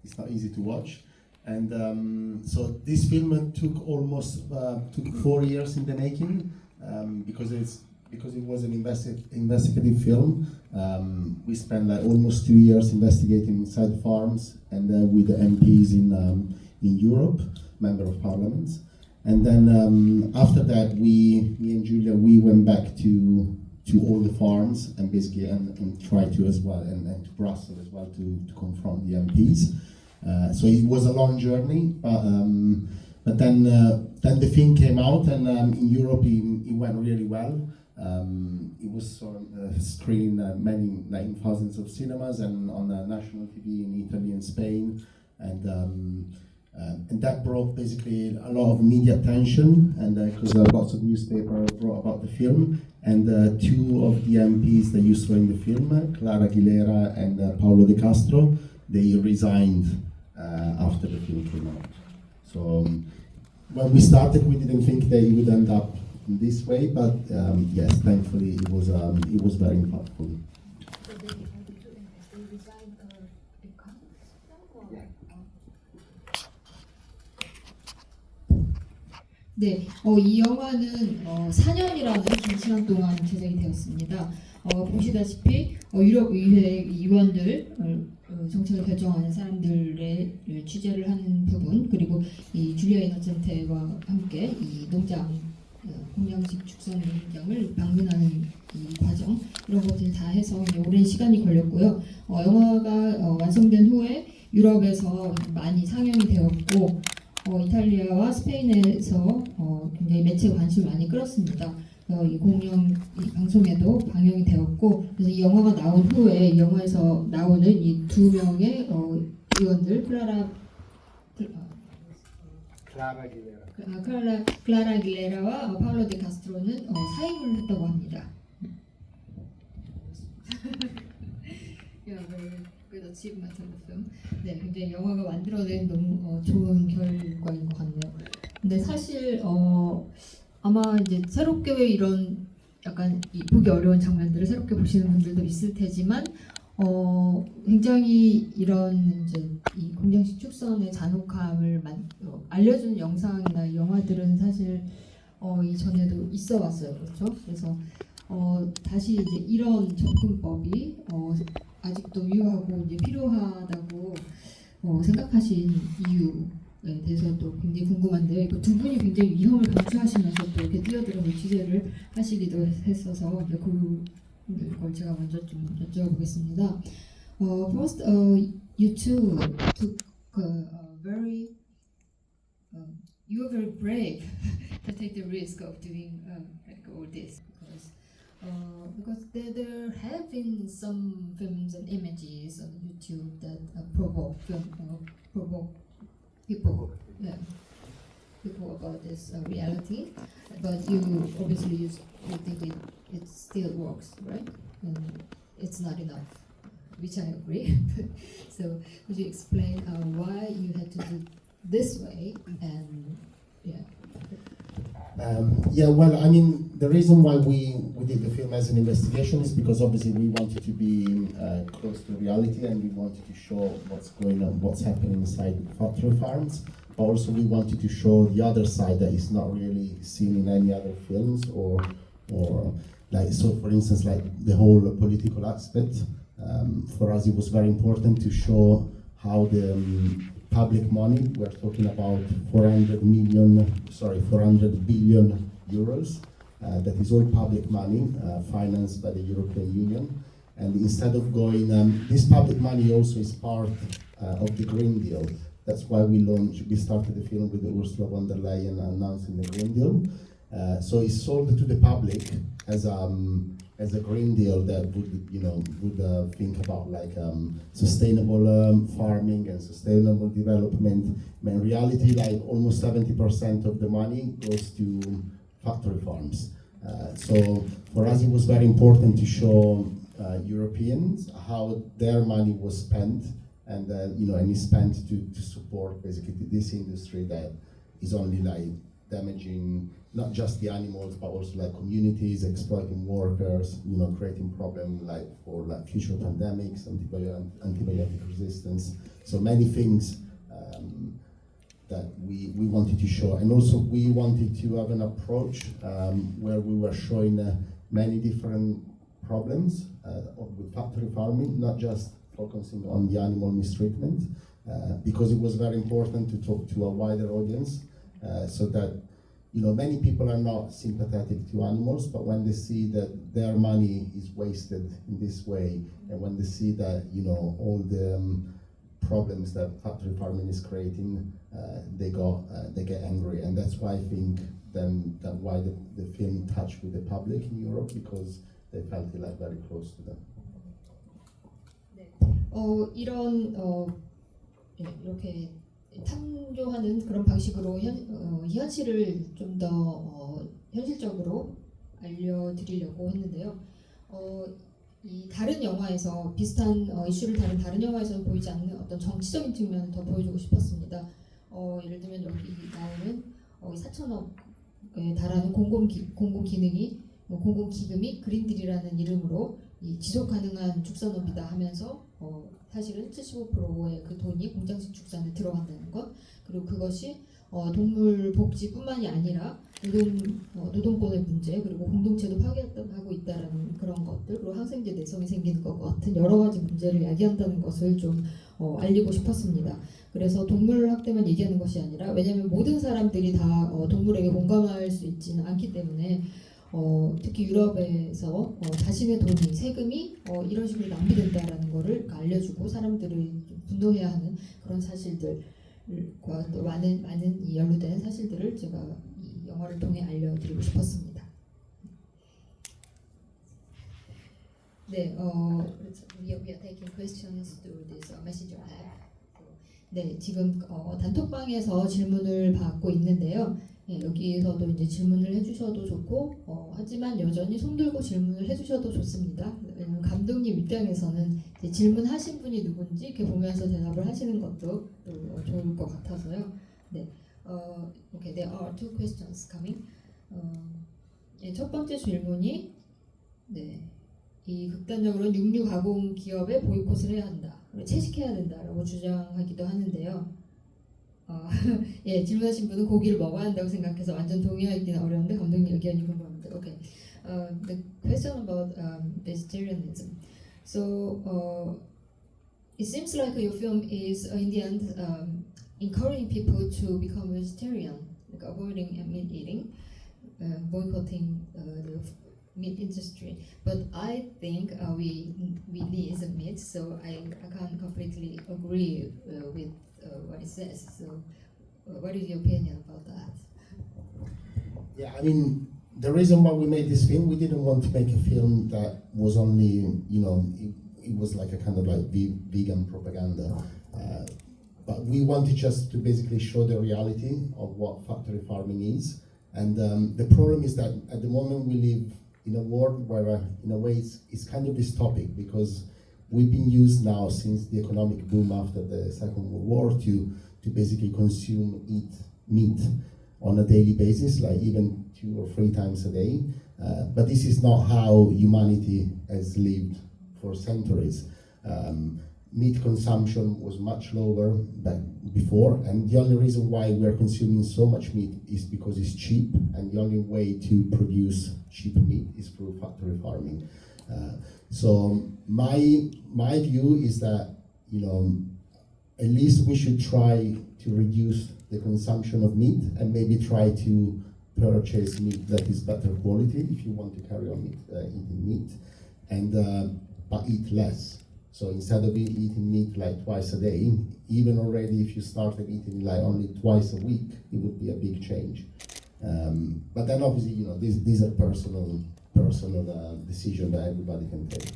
it's not easy to watch. And so this film took 4 years in the making, because it was an investigative film. We spent like almost 2 years investigating inside farms and with the MPs in Europe, member of parliaments. And then after that, me and Julia, we went back to all the farms and basically and tried to as well, and to Brussels as well to confront the MPs. So it was a long journey, but then the film came out, and in Europe it went really well. It was screened many, like in thousands of cinemas and on national TV in Italy and Spain, and that brought basically a lot of media attention, and because lots of newspapers wrote about the film, and two of the MPs that you saw in the film, Clara Aguilera and Paolo De Castro, they resigned after the film came out. So when we started, we didn't think that it would end up in this way, but yes, thankfully it was very impactful. So they resigned because or Yeah. 네, 이 영화는 4년이라는 긴 시간 동안 제작이 되었습니다. 보시다시피 유럽의회 의원들, 정책을 결정하는 사람들의 취재를 하는 부분, 그리고 이 줄리아 이노센테와 함께 이 공양식 축산 농장을 방문하는 이 과정, 이런 것들 다 해서 오랜 시간이 걸렸고요. 영화가 완성된 후에 유럽에서 많이 상영이 되었고, 이탈리아와 스페인에서 굉장히 매체 관심을 많이 끌었습니다. 이 방송에도 방영이 되었고, 그래서 이 영화가 나온 후에 이 영화에서 나오는 이 두 명의 의원들, 클라라 길레라와 파울로 데 카스트로는 사임을 했다고 합니다. Good achievement of the film. 네, 굉장히 영화가 만들어낸 너무 좋은 결과인 것 같네요. 근데 사실 아마 이제 새롭게 이런 약간 보기 어려운 장면들을 새롭게 보시는 분들도 있을 테지만 굉장히 이런 이제 이 공장식 축산의 잔혹함을 알려주는 영상이나 영화들은 사실 이전에도 있어 왔어요, 그렇죠? 그래서 다시 이제 이런 접근법이 아직도 유효하고 이제 필요하다고 생각하신 이유에 대해서도 굉장히 궁금한데, 두 분이 굉장히 위험을 감수하시면서 또 이렇게 뛰어들어서 취재를 하시기도 했어서 이제 그걸 제가 먼저 좀 여쭤보겠습니다. First, you two took you were very brave to take the risk of doing like all this because there have been some films and images on YouTube that provoke people, people about this reality, but you obviously you think it still works, right? And it's not enough, which I agree. So could you explain why you had to do this way, and well, I mean, the reason why we did the film as an investigation is because obviously we wanted to be close to reality, and we wanted to show what's going on, what's happening inside factory farms. But also we wanted to show the other side that is not really seen in any other films, or like, so for instance, like the whole political aspect. For us, it was very important to show how the public money, we're talking about 400 billion euros, that is all public money financed by the European Union. And instead of going, this public money also is part of the Green Deal. That's why we started the film with Ursula von der Leyen announcing the Green Deal. So it's sold to the public as a Green Deal that would think about like sustainable farming and sustainable development. But in reality, like almost 70% of the money goes to factory farms. So for us, it was very important to show Europeans how their money was spent, and and it's spent to support basically this industry that is only like damaging not just the animals but also like communities, exploiting workers, you know, creating problems like for like future pandemics, antibiotic resistance. So many things that we wanted to show, and also we wanted to have an approach where we were showing many different problems with factory farming, not just focusing on the animal mistreatment, because it was very important to talk to a wider audience, so that, you know, many people are not sympathetic to animals, but when they see that their money is wasted in this way, and when they see that, you know, all the problems that factory farming is creating, they get angry, and that's why I think why the film touched with the public in Europe, because they felt it like very close to them. 이런 이렇게 탐조하는 그런 방식으로 현실을 좀 더 현실적으로 알려드리려고 했는데요. 이 다른 영화에서 비슷한 이슈를 다룬 다른 영화에서는 보이지 않는 어떤 정치적인 측면을 더 보여주고 싶었습니다. 예를 들면 여기 나오는 4천억에 달하는 공공기금이 그린딜이라는 이름으로 이 지속 가능한 축산업이다 하면서 사실은 75%의 그 돈이 공장식 축산에 들어간다는 것, 그리고 그것이 동물 복지뿐만이 아니라 노동권의 문제, 그리고 공동체도 파괴하고 있다라는 그런 것들, 그리고 항생제 내성이 생기는 것 같은 여러 가지 문제를 야기한다는 것을 좀 알리고 싶었습니다. 그래서 동물 학대만 얘기하는 것이 아니라, 왜냐하면 모든 사람들이 다 동물에게 공감할 수 있지는 않기 때문에 특히 유럽에서 자신의 돈이, 세금이 이런 식으로 낭비된다라는 것을 알려주고 사람들을 좀 분노해야 하는 그런 사실들과 또 많은 이 연루된 사실들을 제가 이 영화를 통해 알려드리고 싶었습니다. 네, we are taking questions through this messenger app. 네, 지금 단톡방에서 질문을 받고 있는데요. 예, 여기서도 이제 질문을 해주셔도 좋고, 하지만 여전히 손 들고 질문을 해주셔도 좋습니다. 감독님 입장에서는 이제 질문하신 분이 누군지 이렇게 보면서 대답을 하시는 것도 또 좋을 것 같아서요. 네, okay, there are two questions coming. 예, 첫 번째 질문이, 네, 이 극단적으로 육류 가공 기업에 보이콧을 해야 한다, 채식해야 된다라고 주장하기도 하는데요. 예, 질문하신 분은 고기를 먹어야 한다고 생각해서 완전 동의하기는 어려운데 감독님 의견이 궁금합니다. Okay, the question about vegetarianism. So it seems like your film is in the end encouraging people to become vegetarian, like avoiding meat eating, boycotting the meat industry. But I think we need some meat, so I can't completely agree with what it says. So what is your opinion about that? Yeah, I mean, the reason why we made this film, we didn't want to make a film that was only, you know, it was like a kind of like vegan propaganda. But we wanted just to basically show the reality of what factory farming is. And the problem is that at the moment we live in a world where, in a way, it's kind of dystopic, because we've been used now since the economic boom after the Second World War to basically eat meat on a daily basis, like even 2 or 3 times a day. But this is not how humanity has lived for centuries. Meat consumption was much lower back before, and the only reason why we are consuming so much meat is because it's cheap, and the only way to produce cheap meat is through factory farming. So my view is that, you know, at least we should try to reduce the consumption of meat, and maybe try to purchase meat that is better quality if you want to carry on eating meat, and but eat less. So instead of eating meat like twice a day, even already if you started eating like only twice a week, it would be a big change. But then obviously, you know, these are personal decision that everybody can take.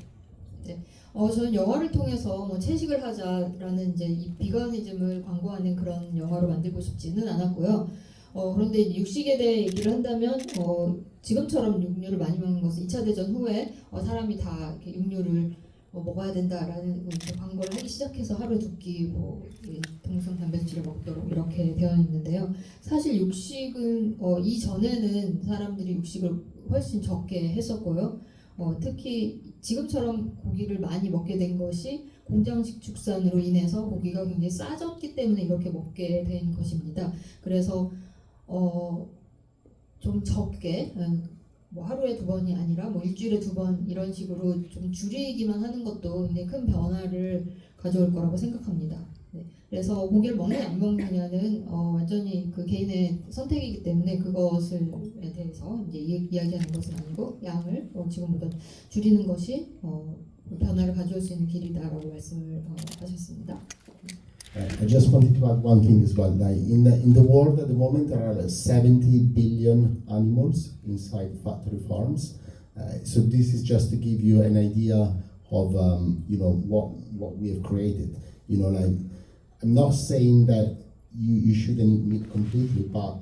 네, 저는 영화를 통해서 뭐 채식을 하자라는 이제 이 비건이즘을 광고하는 그런 영화로 만들고 싶지는 않았고요. 그런데 육식에 대해 얘기를 한다면 지금처럼 육류를 많이 먹는 것은 2차 대전 후에 사람이 다 이렇게 육류를 먹어야 된다라는 광고를 하기 시작해서 하루 두 끼 동성 단백질을 먹도록 이렇게 되어 있는데요. 사실 육식은 이전에는 사람들이 육식을 훨씬 적게 했었고요. 특히 지금처럼 고기를 많이 먹게 된 것이 공장식 축산으로 인해서 고기가 굉장히 싸졌기 때문에 이렇게 먹게 된 것입니다. 그래서 좀 적게 뭐 하루에 2번이 아니라 뭐 일주일에 2번 이런 식으로 좀 줄이기만 하는 것도 굉장히 큰 변화를 가져올 거라고 생각합니다. 네. 그래서 고기를 먹느냐 안 먹느냐는 완전히 그 개인의 선택이기 때문에 그것에 대해서 이제 이야기하는 것은 아니고 양을 지금보다 줄이는 것이 변화를 가져올 수 있는 길이다라고 말씀을 하셨습니다. I just wanted to add one thing as well. Like in the world at the moment, there are like 70 billion animals inside factory farms. So this is just to give you an idea of what we have created. Like I'm not saying that you shouldn't eat meat completely, but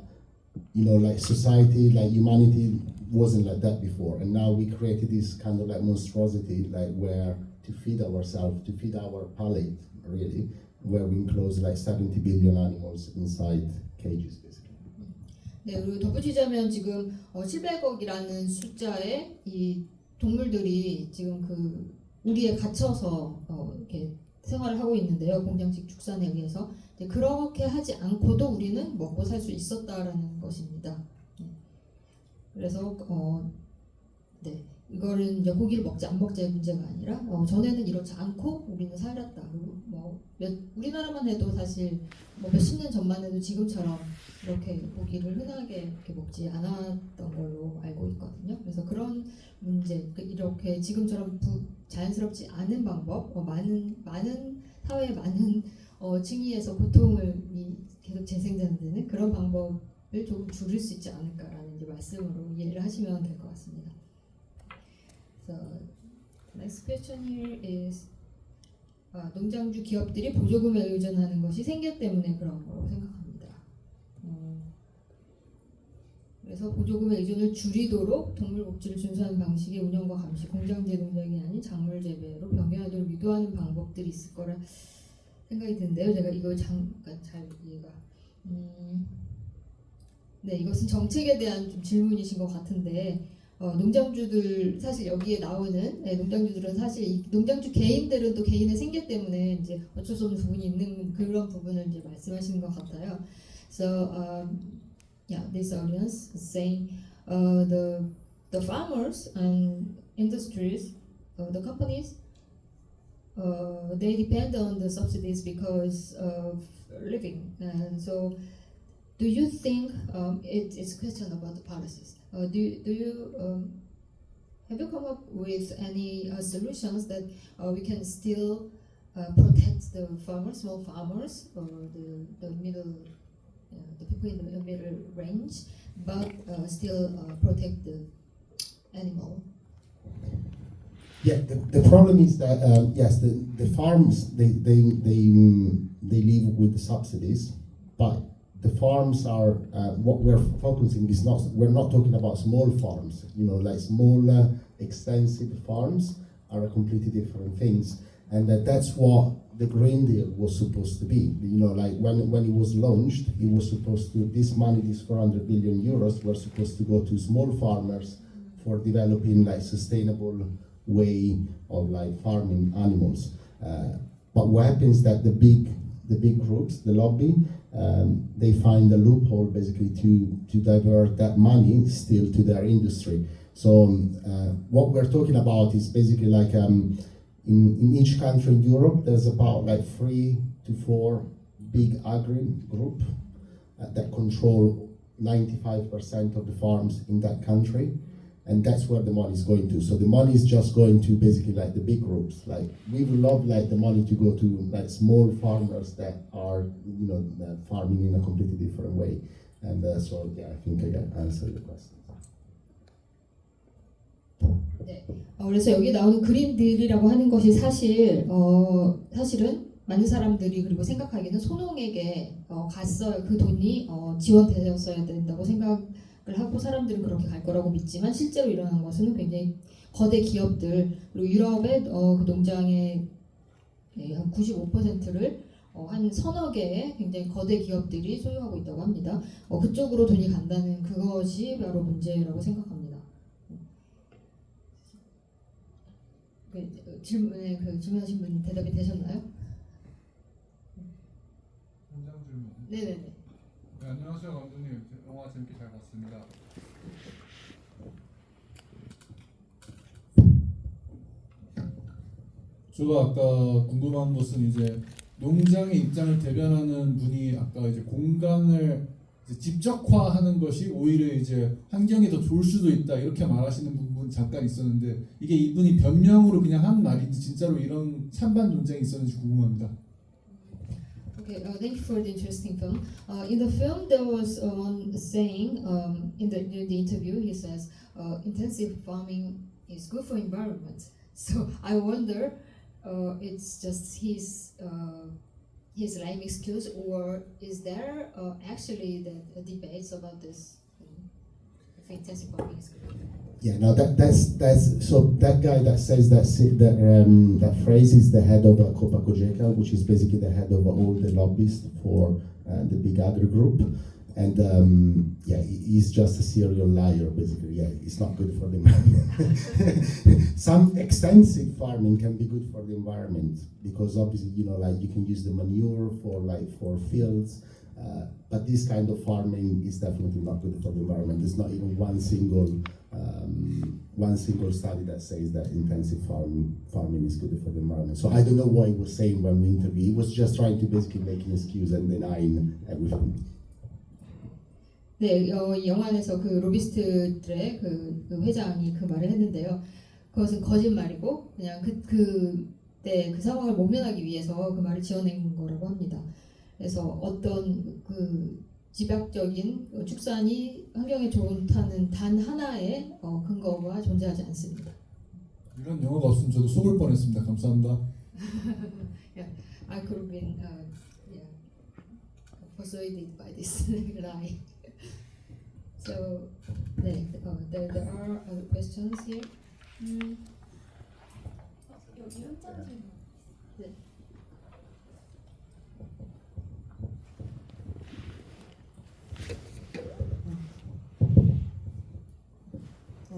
like society, like humanity wasn't like that before, and now we created this kind of like monstrosity, like where to feed ourselves, to feed our palate, really. Where we enclose like 70 billion animals inside cages, basically. 네, 그리고 덧붙이자면 지금 700억이라는 숫자의 이 동물들이 지금 그 우리에 갇혀서 이렇게 생활을 하고 있는데요. 공장식 축산에 의해서 그렇게 하지 않고도 우리는 먹고 살 수 있었다라는 것입니다. 그래서 네. 이거는 이제 고기를 먹지 안 먹자의 문제가 아니라 전에는 이렇지 않고 우리는 살았다. 그리고 우리나라만 해도 사실 몇십 년 전만 해도 지금처럼 이렇게 고기를 흔하게 이렇게 먹지 않았던 걸로 알고 있거든요. 그래서 그런 문제, 이렇게 지금처럼 자연스럽지 않은 방법, 많은 사회의 많은 층위에서 고통을 계속 재생산되는 그런 방법을 조금 줄일 수 있지 않을까라는 이제 말씀으로 이해를 하시면 될 것 같습니다. So, the next question here is 농장주 기업들이 보조금에 의존하는 것이 생계 때문에 그런 거라고 생각합니다. 그래서 보조금의 의존을 줄이도록 동물 복지를 준수하는 방식의 운영과 감시, 공장제 농장이 아닌 작물 재배로 병행하도록 유도하는 방법들이 있을 거라 생각이 드는데요. 제가 이걸 잠깐 잘 이해가. 네, 이것은 정책에 대한 좀 질문이신 것 같은데. 농장주들 사실 여기에 나오는 농장주들은 사실 이 농장주 개인들은 또 개인의 생계 때문에 이제 어쩔 수 없는 부분이 있는 그런 부분을 이제 말씀하시는 것 같아요. So yeah, this audience is saying the farmers and industries, the companies, they depend on the subsidies because of living, and so. Do you think it's a question about the policies? Do you have you come up with any solutions that we can still protect the farmers, small farmers, or the middle, the people in the middle range, but still protect the animal? Yeah, the problem is that yes, the farms they live with the subsidies, but the farms are what we're focusing is not. We're not talking about small farms. Like small, extensive farms are completely different things, and that's what the Green Deal was supposed to be. Like when it was launched, it was supposed to this money, these 400 billion euros, were supposed to go to small farmers for developing like sustainable way of like farming animals. But what happens that the big groups, the lobby. They find a loophole basically to divert that money still to their industry. So what we're talking about is basically like in each country in Europe there's about like 3 to 4 big agri group that control 95% of the farms in that country, and that's where the money is going to. So the money is just going to basically like the big groups. Like we would love like the money to go to like small farmers that are farming in a completely different way. And so yeah, I think I answered the question. 네. 그래서 여기 나오는 그린딜이라고 하는 것이 사실은 많은 사람들이 그리고 생각하기에는 소농에게 갔어요. 그 돈이 지원되었어야 된다고 생각을 하고 사람들은 그렇게 갈 거라고 믿지만 실제로 일어난 것은 굉장히 거대 기업들 그리고 유럽의 그 농장의 한 95%를 한 서너 개의 굉장히 거대 기업들이 소유하고 있다고 합니다. 그쪽으로 돈이 간다는 그것이 바로 문제라고 생각합니다. 질문하신 분 대답이 되셨나요? 현장 질문. 네네네. 네, 안녕하세요 감독님. 영화 재밌게 잘 봤습니다. 저도 아까 궁금한 것은 이제 농장의 입장을 대변하는 분이 아까 이제 공간을 이제 집적화하는 것이 오히려 이제 환경이 더 좋을 수도 있다 이렇게 말하시는 부분 잠깐 있었는데 이게 이분이 변명으로 그냥 한 말인지 진짜로 이런 찬반 논쟁이 있었는지 궁금합니다. Okay, thank you for the interesting film. In the film, there was one saying in the interview. He says intensive farming is good for environment. So I wonder, it's just his lame excuse, or is there actually the debates about this? If intensive farming is good. Yeah, no, that's so that guy that says that phrase is the head of Copa Cogeca, which is basically the head of all the lobbyists for the big agri group, and yeah, he's just a serial liar basically. Yeah, it's not good for the environment. Some extensive farming can be good for the environment because obviously like you can use the manure for fields. But this kind of farming is definitely not good for the environment. There's not even one single study that says that intensive farming is good for the environment. So I don't know what he was saying when we interviewed. He was just trying to basically make an excuse and denying everything. 네, 이 영화에서 그 로비스트들의 그 회장이 그 말을 했는데요. 그것은 거짓말이고 그냥 그 상황을 모면하기 위해서 그 말을 지어낸 거라고 합니다. 그래서 어떤 그 집약적인 축산이 환경에 좋다는 단 하나의 근거가 존재하지 않습니다. 이런 영화가 없으면 저도 속을 뻔했습니다. 감사합니다. Yeah, I could have been persuaded by this lie. So, there are other questions here. 여기 현장 질문. 네.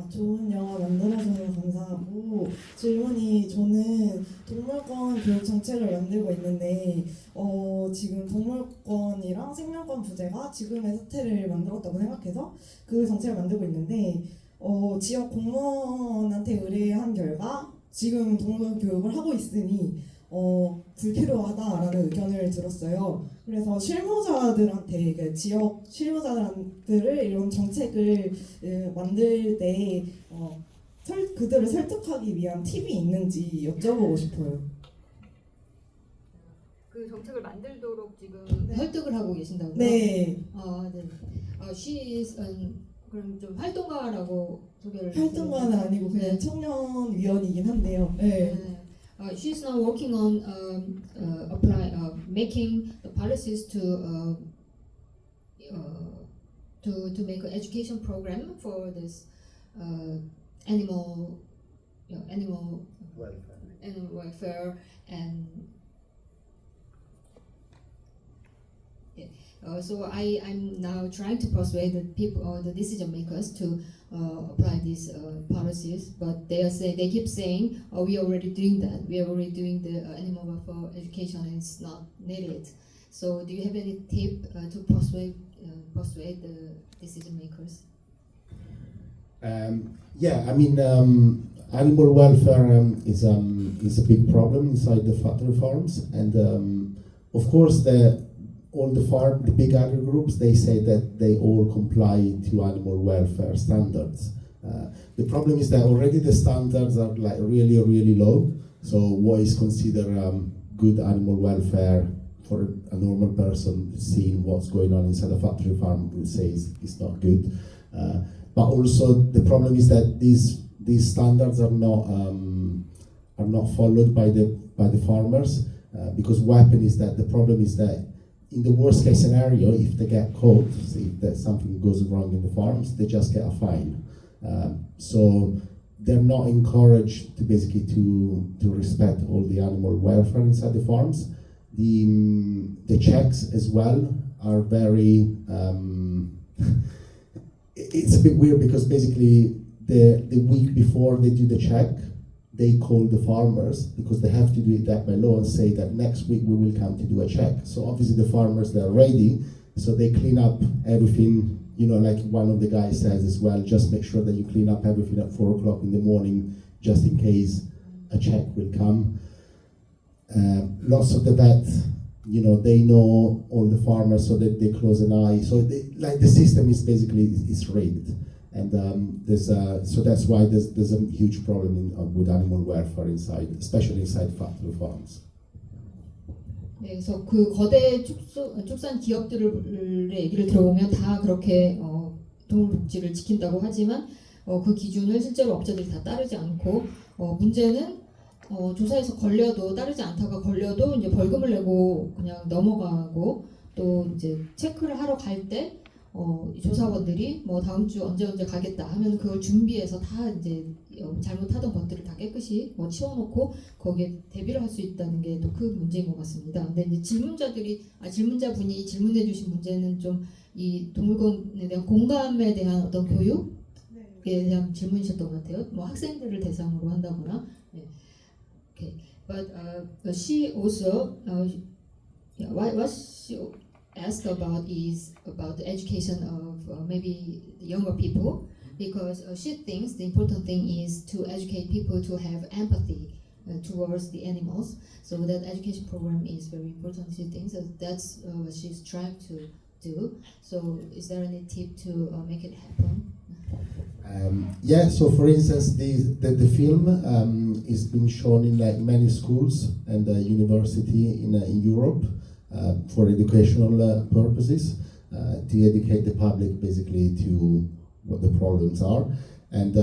좋은 영화 만들어줘서 감사하고 질문이 저는 동물권 교육 정책을 만들고 있는데 지금 동물권이랑 생명권 부재가 지금의 사태를 만들었다고 생각해서 그 정책을 만들고 있는데 지역 공무원한테 의뢰한 결과 지금 동물권 교육을 하고 있으니 불필요하다라는 의견을 들었어요. 그래서 실무자들한테 지역 실무자들을 이런 정책을 만들 때 그들을 설득하기 위한 팁이 있는지 여쭤보고 싶어요. 그 정책을 만들도록 지금 네. 설득을 하고 계신다고요? 네, 네. She is 그럼 좀 활동가라고 소개를. 활동가는 아니고 그냥 네. 청년 위원이긴 한데요. 네. She's now working on making the policies to make an education program for this animal welfare and so I'm now trying to persuade the people, the decision makers, to apply these policies. But they keep saying, we are already doing that. We are already doing the animal welfare education, and it's not needed. So, do you have any tip to persuade the decision makers? Yeah, I mean, animal welfare is a big problem inside the factory farms, and of course the big agri groups, they say that they all comply to animal welfare standards. The problem is that already the standards are like really, really low. So what is considered good animal welfare for a normal person seeing what's going on inside a factory farm would say is not good. But also the problem is that these standards are not followed by the farmers because what happens is that the problem is that in the worst case scenario, if they get caught, if that something goes wrong in the farms, they just get a fine. So they're not encouraged to basically to respect all the animal welfare inside the farms. The checks as well are very it's a bit weird because basically the week before they do the check, they call the farmers because they have to do it that by law and say that next week we will come to do a check. So obviously the farmers, they're ready, so they clean up everything, you know, like one of the guys says as well, just make sure that you clean up everything at 4 o'clock in the morning just in case a check will come. Lots of the vets, you know, they know all the farmers so that they close an eye. So like the system is basically is rigged. And so that's why there's a huge problem with animal welfare inside, especially inside factory farms. 네, 그래서 그 거대 축산 기업들의 얘기를 들어보면 다 그렇게 동물 복지를 지킨다고 하지만 그 기준을 실제로 업체들이 다 따르지 않고 문제는 조사에서 걸려도 따르지 않다가 걸려도 이제 벌금을 내고 그냥 넘어가고 또 이제 체크를 하러 갈 때 조사원들이 뭐 다음 주 언제 가겠다 하면 그걸 준비해서 다 이제 잘못하던 것들을 다 깨끗이 치워놓고 거기에 대비를 할 수 있다는 게 또 큰 문제인 것 같습니다. 근데 이제 질문자분이 질문해주신 문제는 좀 이 동물권에 대한 공감에 대한 어떤 교육에 대한 질문이셨던 것 같아요. 뭐 학생들을 대상으로 한다거나. 네. Okay, but she also what she asked about is about the education of maybe the younger people, because she thinks the important thing is to educate people to have empathy towards the animals. So that education program is very important. She thinks that's what she's trying to do. So is there any tip to make it happen? Yeah, so for instance, the film is being shown in like many schools and university in Europe for educational purposes, to educate the public basically to what the problems are. And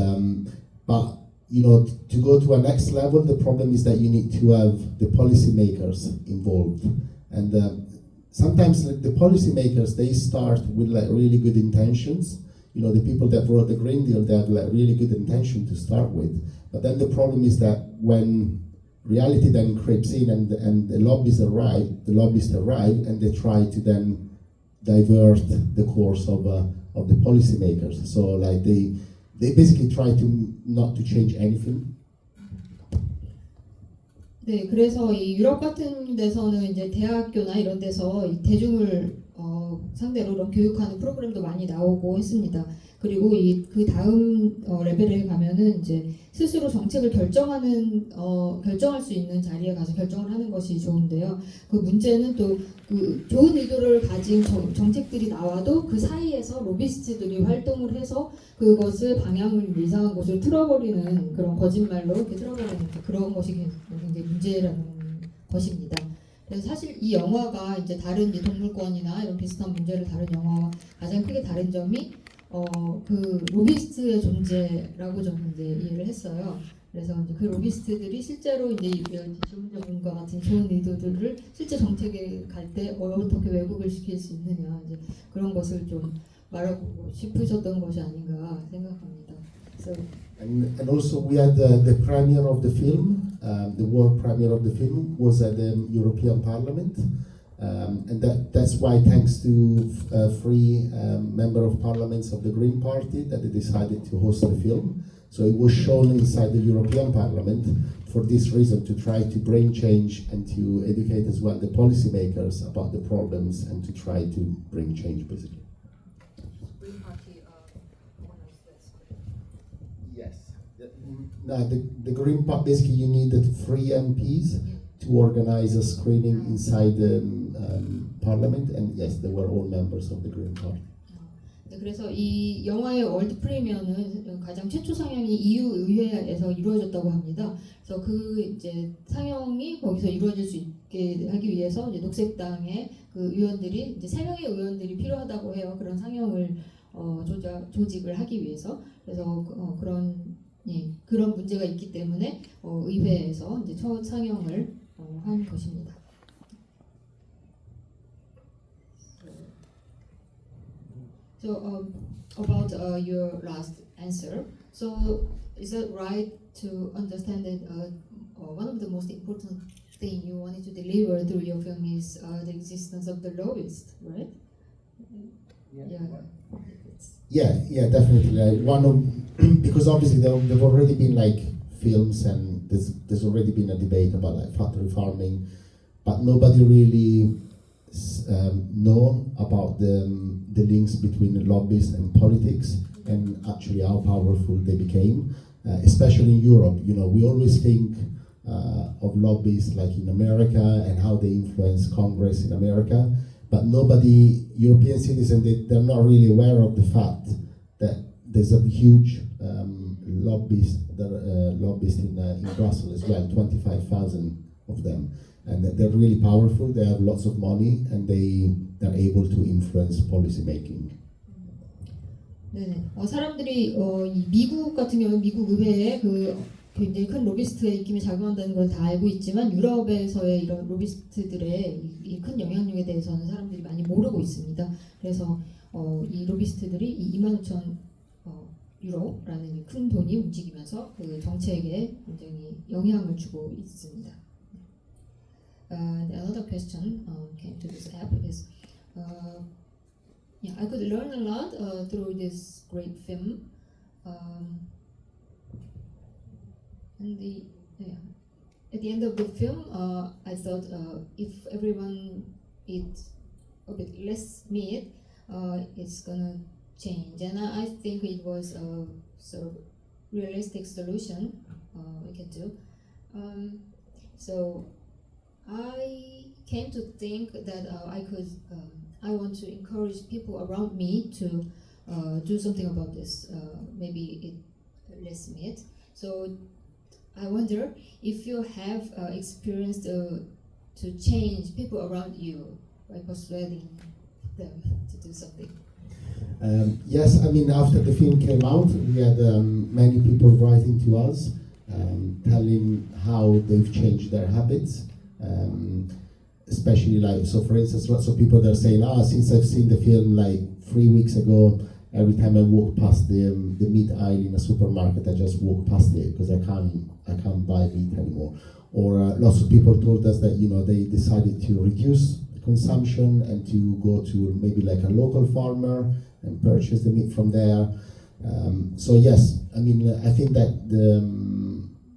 but you know, to go to a next level, the problem is that you need to have the policymakers involved. And sometimes like, the policymakers, they start with like really good intentions. You know, the people that wrote the Green Deal, they have like really good intention to start with. But then the problem is that when reality then creeps in and the lobbyists arrive and they try to then divert the course of the policymakers. So like they basically try to not to change anything. 네, 그래서 이 유럽 같은 데서는 이제 대학교나 이런 데서 이 대중을 상대로 이런 교육하는 프로그램도 많이 나오고 했습니다. 그리고 그 다음 레벨에 가면은 이제 스스로 정책을 결정할 수 있는 자리에 가서 결정을 하는 것이 좋은데요. 그 문제는 또 그 좋은 의도를 가진 정책들이 나와도 그 사이에서 로비스트들이 활동을 해서 그것을 방향을 이상한 곳을 틀어버리는 그런 거짓말로 이렇게 틀어버리는 그런 것이 굉장히 문제라는 것입니다. 그래서 사실 이 영화가 이제 다른 이제 동물권이나 이런 비슷한 문제를 다룬 영화와 가장 크게 다른 점이 그 로비스트의 존재라고 저는 이제 이해를 했어요. 그래서 이제 그 로비스트들이 실제로 이제 질문자분과 같은 좋은 의도들을 실제 정책에 갈 때 어떻게 왜곡을 시킬 수 있느냐 이제 그런 것을 좀 말하고 싶으셨던 것이 아닌가 생각합니다. So, And also we had the premiere of the film, the world premiere of the film was at the European Parliament. And that's why, thanks to three member of parliaments of the Green Party, that they decided to host the film. So it was shown inside the European Parliament for this reason, to try to bring change and to educate as well the policymakers about the problems and to try to bring change, basically. Green Party organized this. Yes. No, the Green Party, basically you needed 3 MPs to organize a screening inside the Parliament, and yes, they were all members of the Green Party. 네, 그래서 이 영화의 월드 프리미어는 가장 최초 상영이 EU 의회에서 이루어졌다고 합니다. 그래서 그 이제 상영이 거기서 이루어질 수 있게 하기 위해서 이제 녹색당의 그 의원들이 이제 3명의 의원들이 필요하다고 해요. 그런 상영을 조직을 하기 위해서. 그래서 그런 문제가 있기 때문에 의회에서 이제 첫 상영을 한 것입니다. So about your last answer, so is it right to understand that one of the most important thing you wanted to deliver through your film is the existence of the lobbyist, right? Yeah. Yeah, definitely. Like one of because obviously there've already been like films and there's already been a debate about like factory farming, but nobody really know about the links between lobbyists and politics and actually how powerful they became, especially in Europe. You know, we always think of lobbyists like in America and how they influence Congress in America, but nobody, European citizens, they're not really aware of the fact that there's a huge lobbyists in Brussels as well, 25,000 of them, and they're really powerful. They have lots of money and they're able to influence policy making. 네, 사람들이 이 미국 같은 경우는 미국 의회에 그 굉장히 큰 로비스트의 입김이 작용한다는 걸 다 알고 있지만 유럽에서의 이런 로비스트들의 이 큰 영향력에 대해서는 사람들이 많이 모르고 있습니다. 그래서 이 로비스트들이 이 25,000 유로라는 이 큰 돈이 움직이면서 그 정책에 굉장히 영향을 주고 있습니다. Another question came to this app is, yeah, I could learn a lot through this great film. At the end of the film, I thought if everyone eats a bit less meat, it's gonna change, and I think it was a sort of realistic solution we can do. So I came to think that I want to encourage people around me to do something about this. Maybe eat less meat. So I wonder if you have experienced to change people around you by persuading them to do something. Yes, I mean, after the film came out, we had many people writing to us, telling how they've changed their habits. Especially like, so for instance, lots of people they're saying, since I've seen the film like 3 weeks ago, every time I walk past the meat aisle in a supermarket, I just walk past it because I can't buy meat anymore. Or lots of people told us that, you know, they decided to reduce consumption and to go to maybe like a local farmer and purchase the meat from there. So yes, I mean, I think that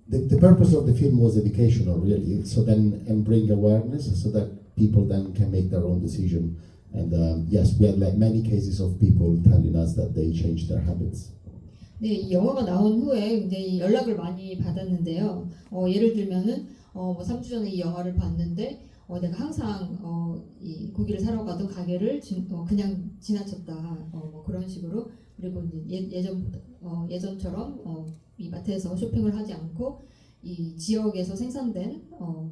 the purpose of the film was educational, really. So then, and bring awareness so that people then can make their own decision. And yes, we had like many cases of people telling us that they changed their habits. 네, 이 영화가 나온 후에 굉장히 연락을 많이 받았는데요. 예를 들면은 뭐 3주 전에 이 영화를 봤는데 내가 항상 이 고기를 사러 가던 가게를 그냥 지나쳤다. 뭐 그런 식으로. 그리고 이제 예전처럼 이 마트에서 쇼핑을 하지 않고 이 지역에서 생산된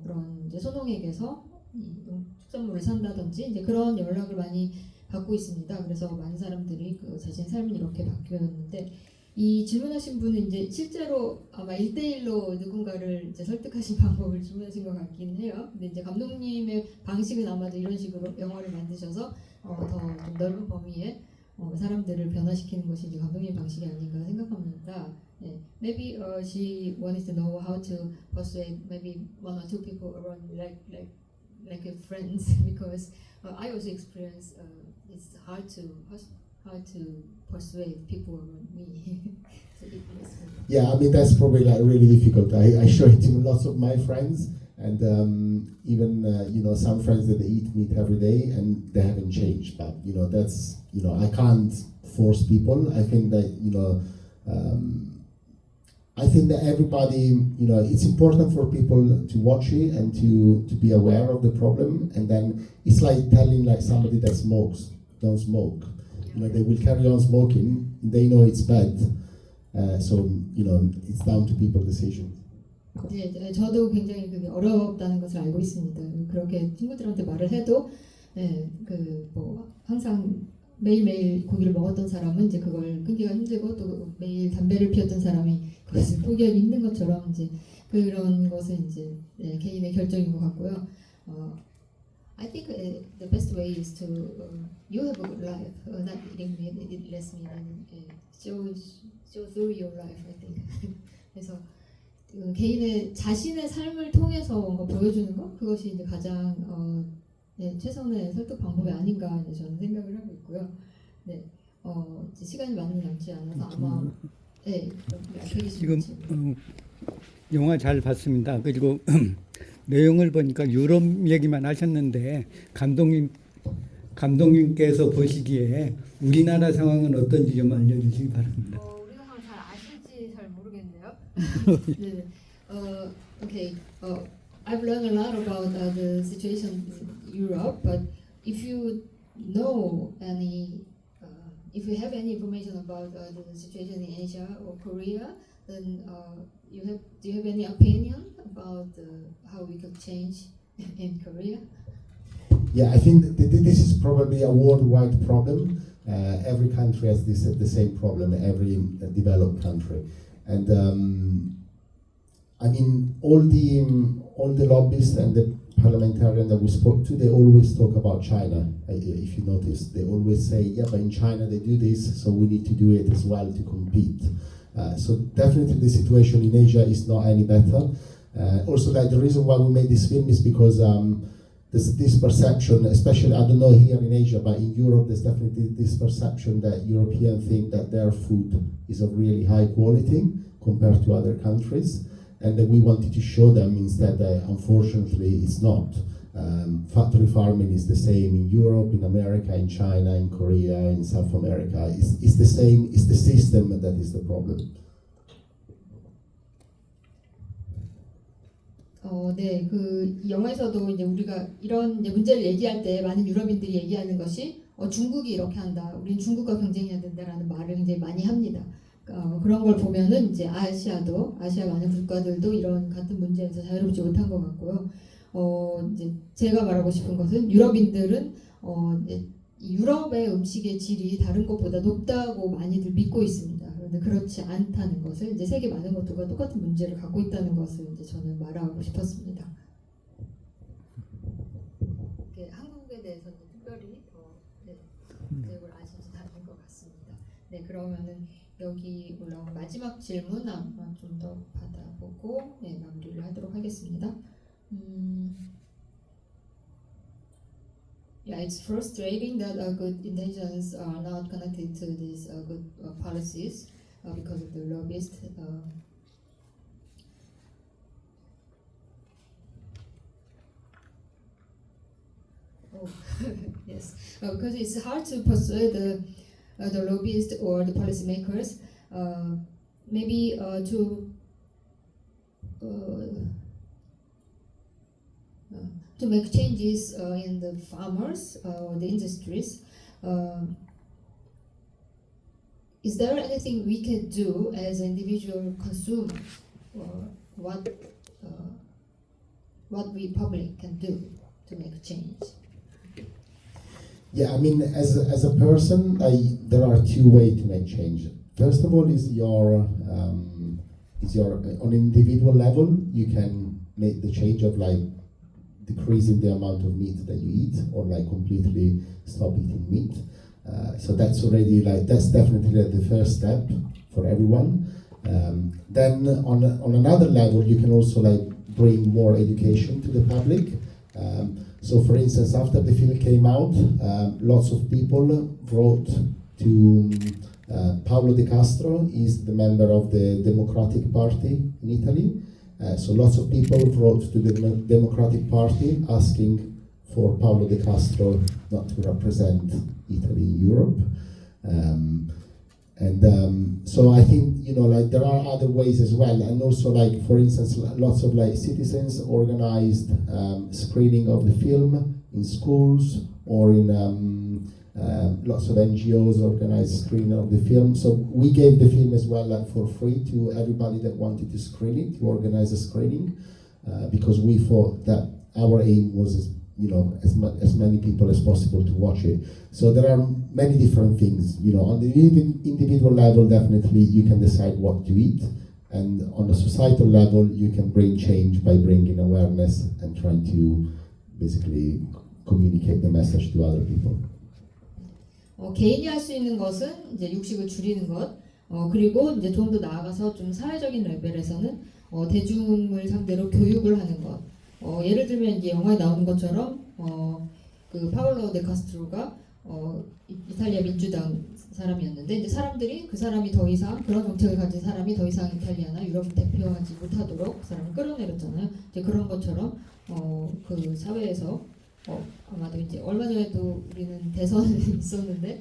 그런 이제 소농에게서 이 축산물을 산다든지 이제 그런 연락을 많이 받고 있습니다. 그래서 많은 사람들이 그 자신의 삶이 이렇게 바뀌었는데 이 질문하신 분은 이제 실제로 아마 1대1로 누군가를 이제 설득하신 방법을 질문하신 것 같긴 해요. 근데 이제 감독님의 방식은 아마도 이런 식으로 영화를 만드셔서 더 좀 넓은 범위의 사람들을 변화시키는 것이 이제 감독님 방식이 아닌가 생각합니다. 네. Maybe she wanted to know how to persuade maybe one or two people around like your friends because I also experience it's hard to persuade people around me. So Yeah, I mean that's probably like really difficult. I show it to lots of my friends, and even you know, some friends that they eat meat every day and they haven't changed. But you know, that's, you know, I can't force people. I think that, you know, I think that everybody, you know, it's important for people to watch it and to be aware of the problem. And then it's like telling like somebody that smokes, don't smoke. You know, they will carry on smoking. They know it's bad. So you know, it's down to people's decisions. 네, 저도 굉장히 그게 어렵다는 것을 알고 있습니다. 그렇게 친구들한테 말을 해도, 뭐 항상 매일매일 고기를 먹었던 사람은 이제 그걸 끊기가 힘들고 또 매일 담배를 피웠던 사람이 그것을 포기하기 힘든 것처럼 이제 그런 것은 이제 개인의 결정인 것 같고요. I think the best way is to you have a good life, not eating meat, eat less meat, and show through your life, I think. 그래서 개인의 자신의 삶을 통해서 뭔가 보여주는 것 그것이 이제 가장 네, 최선의 설득 방법이 아닌가 이제 저는 생각을 하고 있고요. 네, 이제 시간이 많이 남지 않아서 아마 네, 지금 영화 잘 봤습니다. 그리고 내용을 보니까 유럽 얘기만 하셨는데 감독님께서 보시기에 우리나라 상황은 어떤지 좀 알려주시기 바랍니다. 우리나라 상황 잘 아실지 잘 모르겠네요. 네, okay. I've learned a lot about the situation in Europe, but if you know any, if you have any information about the situation in Asia or Korea, then do you have any opinion about how we could change in Korea? Yeah, I think this is probably a worldwide problem. Every country has the same problem. Every developed country, and I mean all the lobbyists and the parliamentarians that we spoke to, they always talk about China. If you notice, they always say, "Yeah, but in China they do this, so we need to do it as well to compete." So definitely the situation in Asia is not any better. Also, like the reason why we made this film is because there's this perception, especially I don't know here in Asia, but in Europe there's definitely this perception that Europeans think that their food is of really high quality compared to other countries, and that we wanted to show them instead that unfortunately it's not. Factory farming is the same in Europe, in America, in China, in Korea, in South America. It's the same. It's the system that is the problem. 네, 그 영화에서도 이제 우리가 이런 이제 문제를 얘기할 때 많은 유럽인들이 얘기하는 것이 중국이 이렇게 한다, 우리는 중국과 경쟁해야 된다라는 말을 굉장히 많이 합니다. 그런 걸 보면은 이제 아시아 많은 국가들도 이런 같은 문제에서 자유롭지 못한 것 같고요. 이제 제가 말하고 싶은 것은 유럽인들은 이제 유럽의 음식의 질이 다른 것보다 높다고 많이들 믿고 있습니다. 그런데 그렇지 않다는 것을 이제 세계 많은 것들과 똑같은 문제를 갖고 있다는 것을 이제 저는 말하고 싶었습니다. 한국에 대해서는 특별히 더 내용을 아시지 않은 것 같습니다. 네, 그러면은 여기 올라온 마지막 질문 아마 좀 더 받아보고 마무리를 하도록 하겠습니다. Yeah, it's frustrating that good intentions are not connected to these good policies because of the lobbyists. Yes, because it's hard to persuade the lobbyists or the policymakers, maybe to make changes in the farmers or the industries. Is there anything we can do as an individual consumer, or what we public can do to make change? Yeah, I mean, as a person, there are two ways to make change. First of all, is your on an individual level, you can make the change of like decreasing the amount of meat that you eat, or like completely stop eating meat. So that's already that's definitely the first step for everyone. Then on another level, you can also bring more education to the public. So for instance, after the film came out, lots of people wrote to Paolo De Castro. Is the member of the Democratic Party in Italy. So lots of people wrote to the Democratic Party asking for Paolo De Castro not to represent Italy in Europe. So I think there are other ways as well, and also for instance, lots of citizens organized screening of the film in schools, or in lots of NGOs organized screening of the film. So we gave the film as well for free to everybody that wanted to screen it, to organize a screening, because we thought that our aim was as many people as possible to watch it. So there are many different things. On the individual level, definitely you can decide what to eat, and on the societal level, you can bring change by bringing awareness and trying to basically communicate the message to other people. 개인이 할 수 있는 것은 이제 육식을 줄이는 것, 그리고 이제 좀 더 나아가서 좀 사회적인 레벨에서는 대중을 상대로 교육을 하는 것. 예를 들면 이제 영화에 나오는 것처럼 그 파울로 데 카스트로가 이탈리아 민주당 사람이었는데 이제 사람들이 그 사람이 더 이상 그런 정책을 가진 사람이 더 이상 이탈리아나 유럽을 대표하지 못하도록 그 사람을 끌어내렸잖아요. 이제 그런 것처럼 그 사회에서 아마도 이제 얼마 전에도 우리는 대선이 있었는데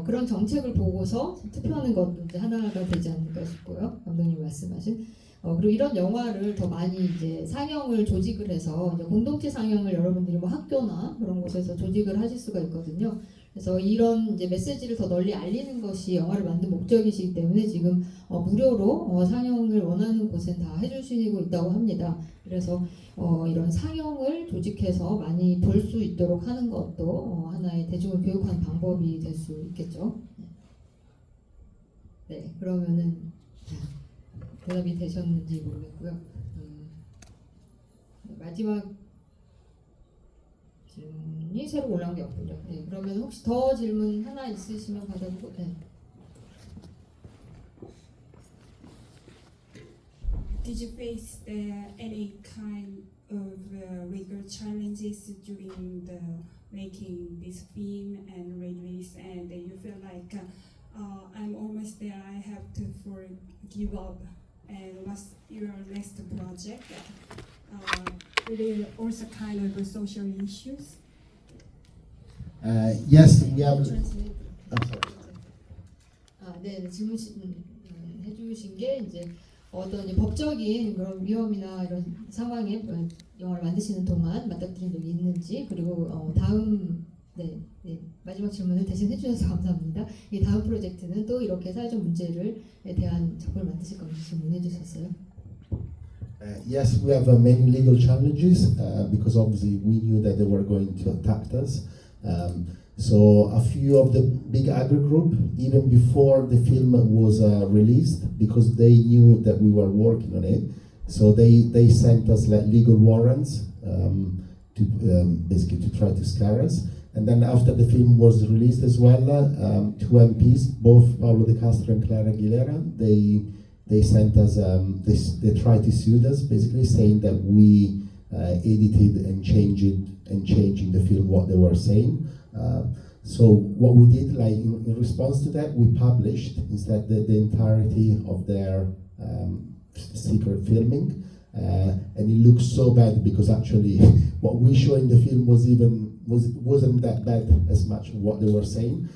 그런 정책을 보고서 투표하는 것도 이제 하나가 되지 않을까 싶고요. 감독님 말씀하신 그리고 이런 영화를 더 많이 이제 상영을 조직을 해서 이제 공동체 상영을 여러분들이 뭐 학교나 그런 곳에서 조직을 하실 수가 있거든요. 그래서 이런 이제 메시지를 더 널리 알리는 것이 영화를 만든 목적이시기 때문에 지금 무료로 상영을 원하는 곳엔 다 해주시고 있다고 합니다. 그래서 이런 상영을 조직해서 많이 볼 수 있도록 하는 것도 하나의 대중을 교육하는 방법이 될 수 있겠죠. 네, 그러면은 대답이 되셨는지 모르겠고요. 마지막 질문이 새로 올라온 게 없군요. 네, 그러면 혹시 더 질문 하나 있으시면 받아보고. 네. Did you face any kind of legal challenges during the making this film and release, and you feel like I'm almost there, I have to give up, and what's your next project? Are there also kind of social issues? Yes, we have. Translate. I'm sorry. 네, 질문 해주신 게 이제 어떤 이제 법적인 그런 위험이나 이런 상황에 영화를 만드시는 동안 맞닥뜨린 적이 있는지, 그리고 다음 마지막 질문을 대신 해주셔서 감사합니다. 이 다음 프로젝트는 또 이렇게 사회적 문제를 대한 작품을 만드실 건지 질문해 주셨어요. Yes, we have many legal challenges because obviously we knew that they were going to attack us. So a few of the big agri group, even before the film was released, because they knew that we were working on it, so they sent us like legal warrants to basically to try to scare us. And then after the film was released as well, two MPs, both Paulo De Castro and Clara Aguilera, they sent us, they tried to sue us, basically saying that we edited and changing the film what they were saying. So what we did, like in response to that, we published instead the entirety of their secret filming, and it looks so bad because actually what we show in the film wasn't that bad as much what they were saying.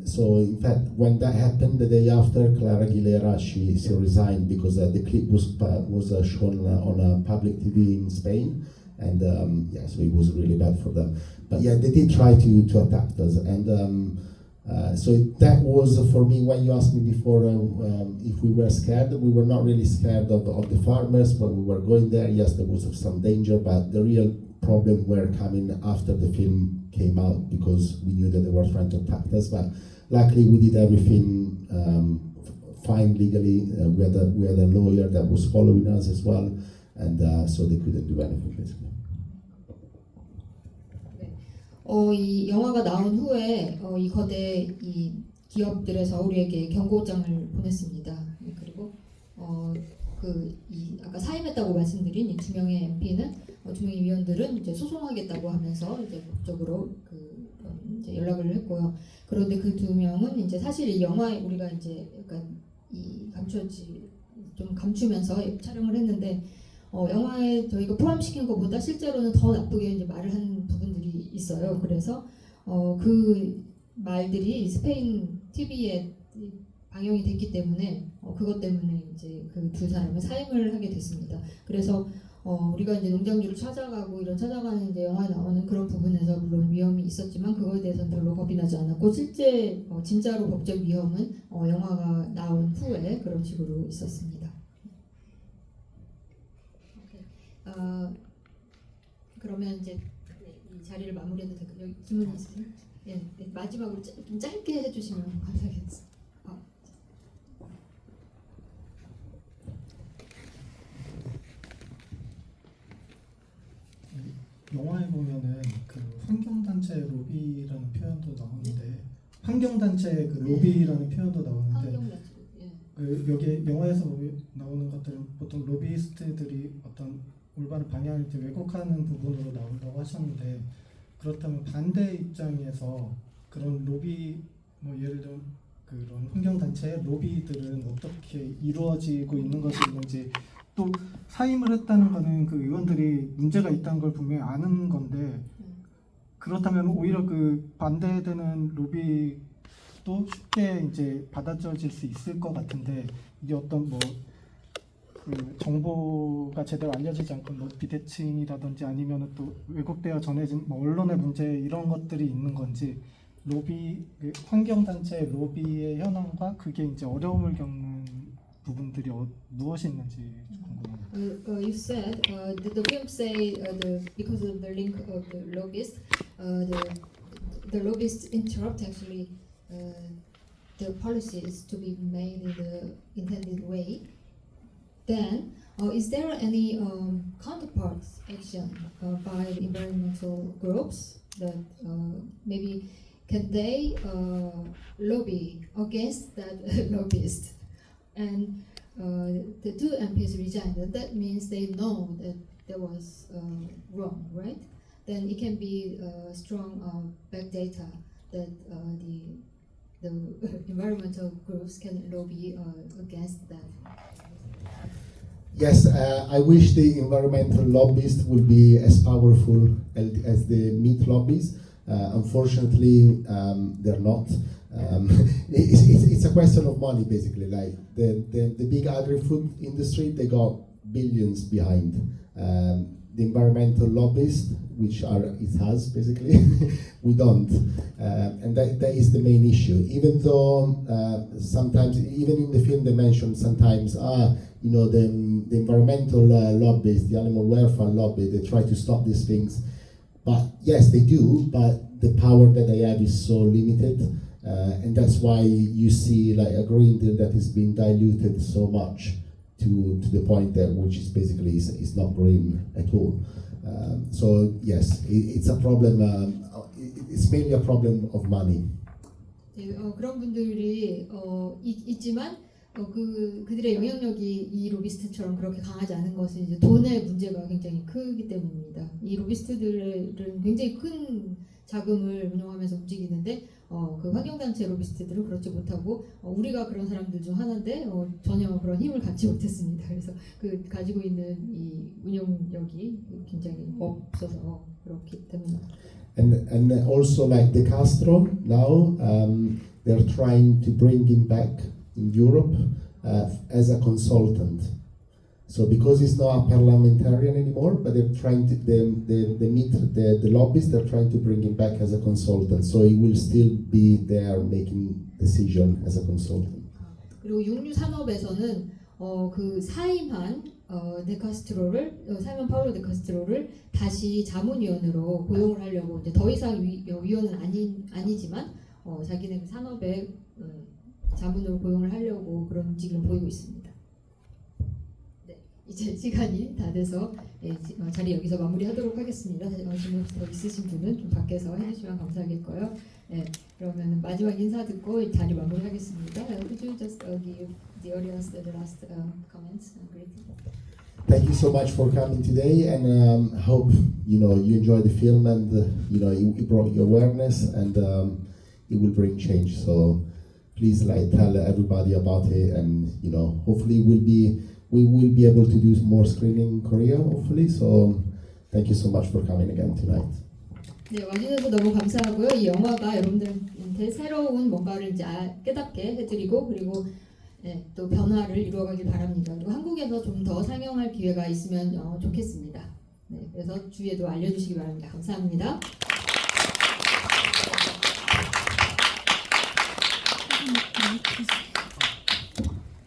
So in fact, when that happened, the day after, Clara Aguilera she resigned because the clip was shown on public TV in Spain, and yeah, so it was really bad for them. But yeah, they did try to attack us, and so that was for me. When you asked me before if we were scared, we were not really scared of the farmers when we were going there. Yes, there was some danger, but the real problem were coming after the film came out because we knew that they were trying to attack us. But luckily, we did everything fine legally. We had a lawyer that was following us as well, and so they couldn't do anything basically. 이 영화가 나온 후에 이 거대 이 기업들에서 우리에게 경고장을 보냈습니다. 그리고 아까 사임했다고 말씀드린 이 두 명의 MP는 두 명의 위원들은 이제 소송하겠다고 하면서 이제 법적으로 이제 연락을 했고요. 그런데 그 두 명은 이제 사실 이 영화에 우리가 이제 약간 좀 감추면서 촬영을 했는데 영화에 저희가 포함시킨 것보다 실제로는 더 나쁘게 이제 말을 한 부분들이 있어요. 그래서 그 말들이 스페인 TV에 방영이 됐기 때문에 그것 때문에 이제 그 두 사람을 사임을 하게 됐습니다. 그래서 우리가 이제 농장주를 찾아가고 찾아가는 이제 영화에 나오는 그런 부분에서 물론 위험이 있었지만 그거에 대해서는 별로 겁이 나지 않았고 실제 진짜로 법적 위험은 영화가 나온 후에 그런 식으로 있었습니다. 그러면 이제 이 자리를 마무리해도 될까요? 여기 질문 있으세요? 예, 마지막으로 좀 짧게 해주시면 감사하겠습니다. 영화에 보면은 그 환경단체 로비라는 표현도 나오는데 환경단체 그 로비라는 표현도 나오는데 환경단체. 예. 그 여기 영화에서 나오는 것들은 보통 로비스트들이 어떤 올바른 방향을 이제 왜곡하는 부분으로 나온다고 하셨는데 그렇다면 반대 입장에서 그런 로비 뭐 예를 들면 그런 환경단체의 로비들은 어떻게 이루어지고 있는 것이 있는지 또 사임을 했다는 거는 그 의원들이 문제가 있다는 걸 분명히 아는 건데 그렇다면 오히려 그 반대되는 로비도 쉽게 이제 받아들여질 수 있을 것 같은데 이게 어떤 뭐 그 정보가 제대로 알려지지 않고 뭐 비대칭이라든지 아니면은 또 왜곡되어 전해진 뭐 언론의 문제 이런 것들이 있는 건지 로비 그 환경단체 로비의 현황과 그게 이제 어려움을 겪는 부분들이 무엇이 있는지 좀 궁금합니다. You said the film say because of the link of the lobbyist, the lobbyists interrupt actually the policies to be made in the intended way. Then, is there any counterparts action by the environmental groups that maybe can they lobby against that lobbyist? And the two MPs resigned. That means they know that there was wrong, right? Then it can be strong back data that the environmental groups can lobby against that. Yes, I wish the environmental lobbyists would be as powerful as the meat lobbies. Unfortunately, they're not. It's a question of money, basically. Like the big agri-food industry, they got billions behind. The environmental lobbyists, which are it has basically, we don't, and that is the main issue. Even though sometimes, even in the film, they mention sometimes, you know, the environmental lobbyists, the animal welfare lobby, they try to stop these things. But yes, they do, but the power that they have is so limited, and that's why you see like a Green Deal that is being diluted so much to the point that which is basically is not green at all. So yes, it's a problem. It's mainly a problem of money. 네, 그런 분들이 있지만 그들의 영향력이 이 로비스트처럼 그렇게 강하지 않은 것은 이제 돈의 문제가 굉장히 크기 때문입니다. 이 로비스트들은 굉장히 큰 자금을 운용하면서 움직이는데 그 환경단체 로비스트들은 그렇지 못하고 우리가 그런 사람들 중 하나인데 전혀 그런 힘을 갖지 못했습니다. 그래서 그 가지고 있는 이 운영력이 굉장히 없어서 그렇기 때문입니다. And also like De Castro now, they're trying to bring him back in Europe as a consultant. So because he's not a parliamentarian anymore, but they're trying to the lobbyists, they're trying to bring him back as a consultant. So he will still be there making decision as a consultant. 그리고 육류 산업에서는 그 사임한 사임한 파울로 데 카스트로를 다시 자문위원으로 고용을 하려고 이제 더 이상 위원은 아니지만 자기네 산업에 자문으로 고용을 하려고 그런 움직임을 보이고 있습니다. 네, 이제 시간이 다 돼서 자리 여기서 마무리하도록 하겠습니다. 질문 더 있으신 분은 좀 밖에서 해주시면 감사하겠고요. 네, 그러면 마지막 인사 듣고 자리 마무리하겠습니다. Could you just give the audience the last comments and greetings? Thank you so much for coming today, and hope you enjoy the film, and it brought you awareness, and it will bring change. So please tell everybody about it, and hopefully we will be able to do more screening in Korea. Hopefully, so thank you so much for coming again tonight. 네, 와주셔서 너무 감사하고요. 이 영화가 여러분들한테 새로운 뭔가를 이제 깨닫게 해드리고 그리고 또 변화를 이루어가길 바랍니다. 그리고 한국에서 좀 더 상영할 기회가 있으면 좋겠습니다. 네, 그래서 주위에도 알려주시기 바랍니다. 감사합니다. Thank you.